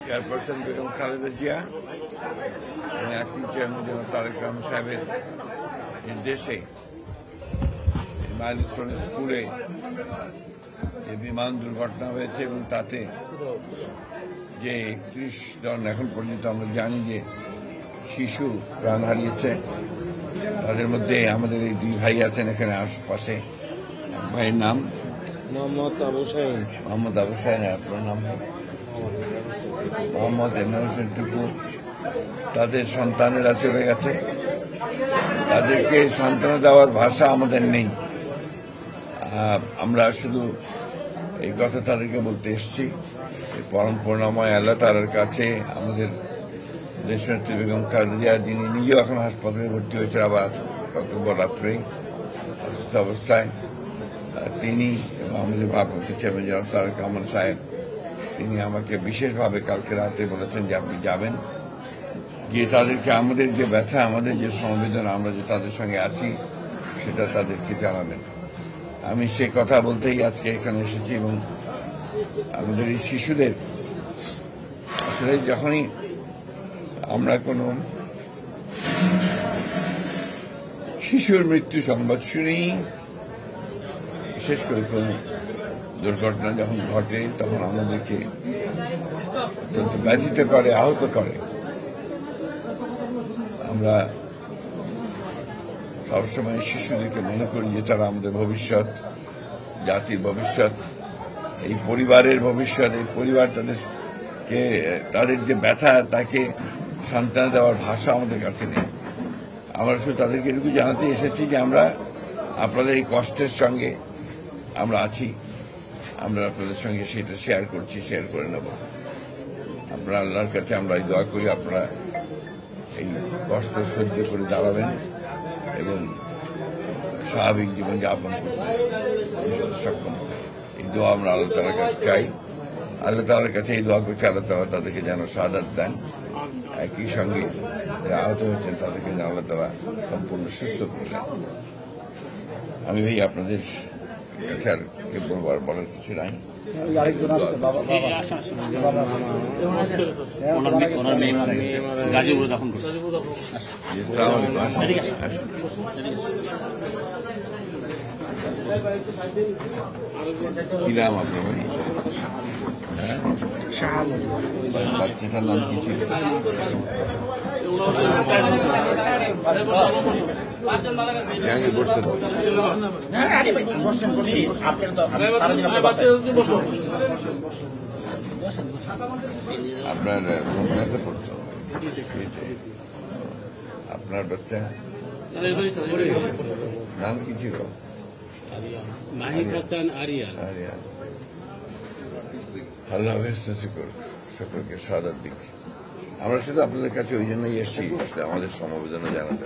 Chairperson Begum Khaleda Zia এবং acting chairman জনাব তারেক রহমান সাহেবের নির্দেশে মাইলস্টোন স্কুলে যে বিমান দুর্ঘটনা হয়েছে এবং তাতে যে 31 জন এখন পর্যন্ত আমরা জানি যে শিশু প্রাণ হারিয়েছে, তাদের মধ্যে আমাদের এই দুই ভাই আছেন এখানে আশপাশে। ভাইয়ের নাম মোহাম্মদ আবু শাহিন। মোহাম্মদ আবু শাহিন, আপনার নাম? মোহাম্মদ এমরান হোসেন টুকু। তাদের সন্তানেরা চলে গেছে, তাদেরকে সান্ত্বনা দেওয়ার ভাষা আমাদের নেই। আমরা শুধু এই কথা তাদেরকে বলতে এসেছি, পরম করুণাময় আল্লাহ তাআলার কাছে আমাদের দেশনেত্রী বেগম খালেদা জিয়া, যিনি নিজেও এখন হাসপাতালে ভর্তি হয়েছে, আবার গত রাত্রেই অসুস্থ অবস্থায়, তিনি এবং আমাদের ভারপ্রাপ্ত চেয়ারম্যান জনাব তারেক রহমান সাহেব, তিনি আমাকে বিশেষভাবে কালকে রাতে বলেছেন যে আপনি যাবেন, গিয়ে তাদেরকে আমাদের যে ব্যথা, আমাদের যে সমবেদনা, আমরা যে তাদের সঙ্গে আছি সেটা তাদেরকে জানাবেন। আমি সে কথা বলতেই আজকে এখানে এসেছি। এবং আমাদের এই শিশুদের আসলে যখনই আমরা কোনো শিশুর মৃত্যু সংবাদ শুনি, বিশেষ করে কোনো দুর্ঘটনা যখন ঘটে, তখন আমাদেরকে অত্যন্ত ব্যথিত করে, আহত করে। আমরা সবসময় শিশুদেরকে মনে করি যে তারা আমাদের ভবিষ্যৎ, জাতির ভবিষ্যৎ, এই পরিবারের ভবিষ্যৎ। এই পরিবার তাদের যে ব্যথা, তাকে সান্ত্বনা দেওয়ার ভাষা আমাদের কাছে নেই। আমরা শুধু তাদেরকে এটুকু জানাতে এসেছি যে আমরা আপনাদের এই কষ্টের সঙ্গে আমরা আছি, আমরা আপনাদের সঙ্গে সেটা শেয়ার করছি, শেয়ার করে নেব। আপনারা আল্লাহর কাছে আমরা এই দোয়া করি আপনারা এই কষ্ট সহ্য করে দাঁড়াবেন এবং স্বাভাবিক জীবন যাপন করতে সক্ষম হবে। এই দোয়া আমরা আল্লাহ তাআলার কাছে চাই। আল্লাহ তাআলার কাছে এই দোয়া করছি, আল্লাহ তাআলা তাদেরকে যেন শাহাদাত দেন। একই সঙ্গে যারা আহত হয়েছেন তাদেরকে যেন আল্লাহ তাআলা সম্পূর্ণ সুস্থ করে দেন। আমি ভাই আপনাদের কাছে আর কে বলবার বলার কিছু নাই। কি নাম আপনার ভাই? বাচ্চাটার নাম কি ছিল? বসতে আপনার ক্লাসে পড়তো? আপনার বাচ্চা নাম কি ছিল? আরিয়ান। আল্লাহ সকলকে শাহাদাত দিক। আমরা শুধু আপনাদের কাছে ওই জন্যই এসেছি, আমাদের সমবেদনা জানাতে।